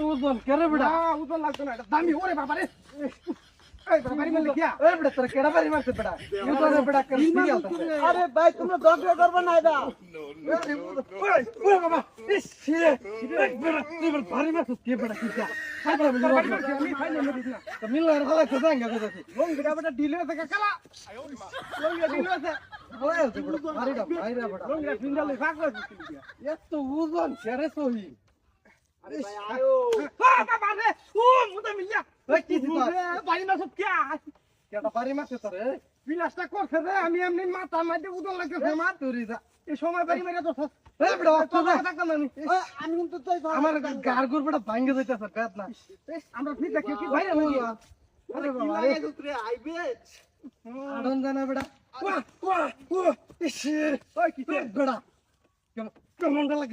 ওজন কেরে বেটা ওজন লাগতো না এটা দামি ওরে বাবা রে এই বাবা রে মারলে কি এই বেটা তোর কেডা বাড়ি মারতে বেটা ওজন বেটা কেন সিরিয়াল আরে ভাই তোমরা দরকার করবে না এটা ওরে বাবা ইস বেটা তুই ভারী মারছিস কি বেটা কি যা খাই বলে আমি খাই না দিছিনা তো মিললার গলা তো জাঙ্গা কইতাছি লং বেটা ডিলে আছে কালা লং ডিলে আছে ওই আছে বেটা ভারীটা ভাইরা বেটা লং ফিঙ্গালে ফাক লাগছিস এত ওজন কেরে সহি আরে ভাই আয়ো বাবা রে ও মুদা মিলিয়া ওই কি দিছ বাড়ি মাছ কি কেটা বাড়ি মাছ তোরে বিলাসটা করছে রে আমি এমনি মাথা মাইতে উদল লাগছে মার তুই যা এই সময় বাড়ি মেরে তো এই বড় তো কথা না আমি কিন্তু তুই আমার গার গুর বড় ভাঙ্গে যাইতাছে পেট না আমরা ফিটা কি ভাই রে আরে বাবা রে তুই আইবে আডন জানা বেটা ওয়া ওয়া ইস ওই কি বেটা কেমন লাগে